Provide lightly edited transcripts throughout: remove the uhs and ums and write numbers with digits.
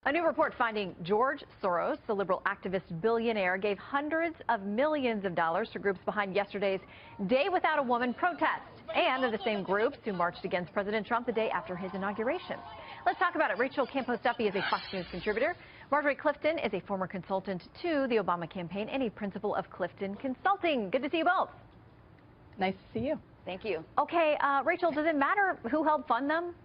A new report finding George Soros, the liberal activist billionaire, gave hundreds of millions of dollars to groups behind yesterday's Day Without a Woman protest. And they're the same groups who marched against President Trump the day after his inauguration. Let's talk about it. Rachel Campos-Duffy is a Fox News contributor. Marjorie Clifton is a former consultant to the Obama campaign and a principal of Clifton Consulting. Good to see you both. Nice to see you. Thank you. Okay, Rachel, does it matter who helped fund them?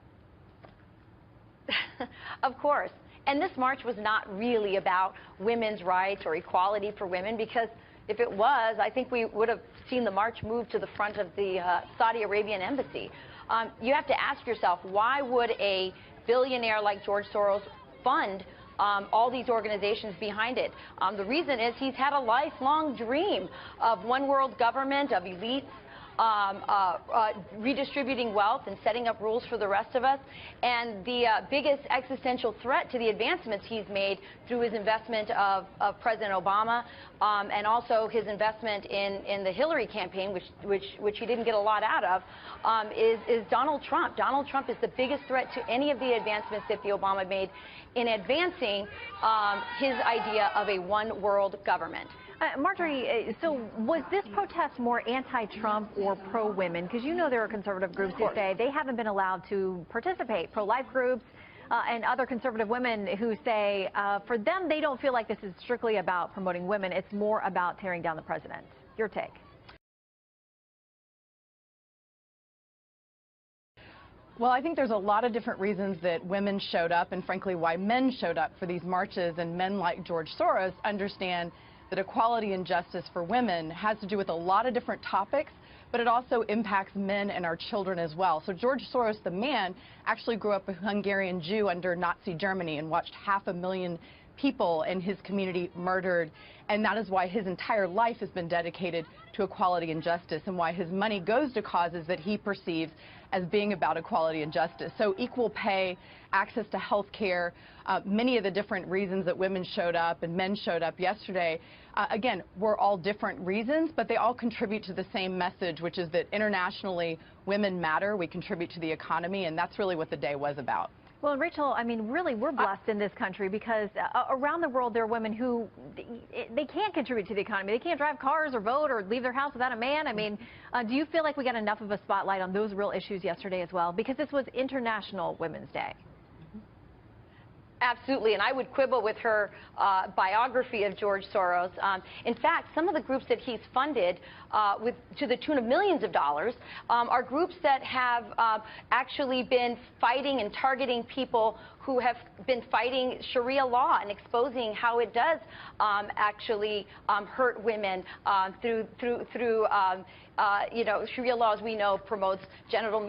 Of course. And this march was not really about women's rights or equality for women, because if it was, I think we would have seen the march move to the front of the Saudi Arabian embassy. You have to ask yourself, why would a billionaire like George Soros fund all these organizations behind it? The reason is he's had a lifelong dream of one world government, of elites, redistributing wealth and setting up rules for the rest of us. And the biggest existential threat to the advancements he's made through his investment of President Obama and also his investment in the Hillary campaign, which he didn't get a lot out of, is Donald Trump. Donald Trump is the biggest threat to any of the advancements that the Obama made in advancing his idea of a one world government. Marjorie, so was this protest more anti-Trump or pro-women? Because you know there are conservative groups who say they haven't been allowed to participate, pro-life groups and other conservative women who say for them they don't feel like this is strictly about promoting women, it's more about tearing down the president. Your take? Well, I think there's a lot of different reasons that women showed up, and frankly why men showed up for these marches, and men like George Soros understand that equality and justice for women has to do with a lot of different topics, but it also impacts men and our children as well. So George Soros, the man, actually grew up a Hungarian Jew under Nazi Germany and watched 500,000 people in his community murdered, and that is why his entire life has been dedicated to equality and justice, and why his money goes to causes that he perceives as being about equality and justice. So equal pay, access to health care, many of the different reasons that women showed up and men showed up yesterday, again, were all different reasons, but they all contribute to the same message, which is that internationally women matter, we contribute to the economy, and that's really what the day was about. Well, Rachel, I mean, really, we're blessed in this country because around the world there are women who they can't contribute to the economy. They can't drive cars or vote or leave their house without a man. I mean, do you feel like we got enough of a spotlight on those real issues yesterday as well? Because this was International Women's Day. Absolutely, and I would quibble with her biography of George Soros. In fact, some of the groups that he's funded to the tune of millions of dollars are groups that have actually been fighting and targeting people who have been fighting Sharia law and exposing how it does actually hurt women through you know, Sharia law, as we know, promotes genital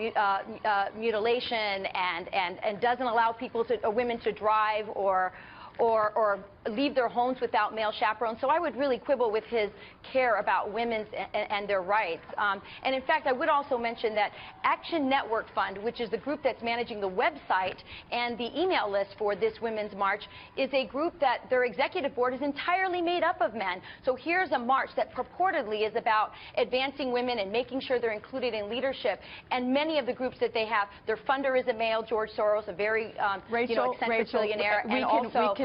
mutilation and doesn't allow people women to drive or leave their homes without male chaperones. So I would really quibble with his care about women's and their rights. And in fact, I would also mention that Action Network Fund, which is the group that's managing the website and the email list for this Women's March, is a group that their executive board is entirely made up of men. So here's a march that purportedly is about advancing women and making sure they're included in leadership. And many of the groups that they have, their funder is a male, George Soros, a very eccentric billionaire, and also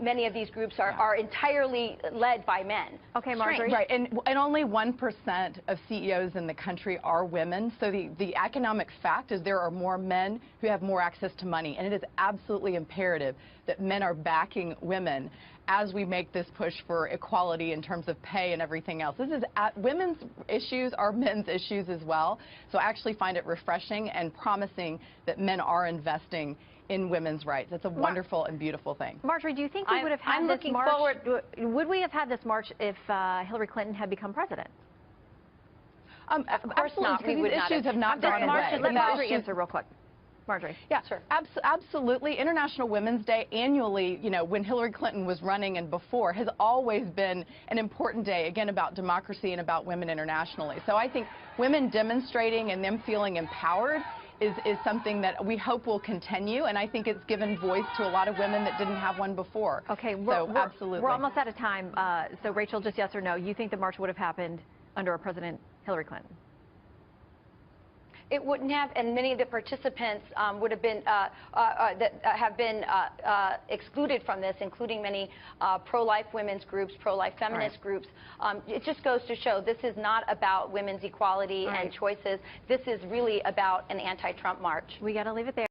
many of these groups are entirely led by men. Okay, Marjorie. Right, and only 1% of CEOs in the country are women. So the economic fact is there are more men who have more access to money, and it is absolutely imperative that men are backing women as we make this push for equality in terms of pay and everything else. This is women's issues are men's issues as well. So I actually find it refreshing and promising that men are investing in women's rights. It's a wonderful and beautiful thing. Marjorie, do you think we would have had this march? Would we have had this march if Hillary Clinton had become president? Of course not. Because these issues have not gone away. Let Marjorie answer real quick. Marjorie. Yeah, sure. Absolutely. International Women's Day annually, you know, when Hillary Clinton was running and before, has always been an important day, again, about democracy and about women internationally. So I think women demonstrating and them feeling empowered is something that we hope will continue, and I think it's given voice to a lot of women that didn't have one before. Okay, absolutely. We're almost out of time. So Rachel, just yes or no, you think the march would have happened under President Hillary Clinton? It wouldn't have, and many of the participants would have been excluded from this, including many pro-life women's groups, pro-life feminist groups. It just goes to show this is not about women's equality and choices. This is really about an anti-Trump march. We got to leave it there.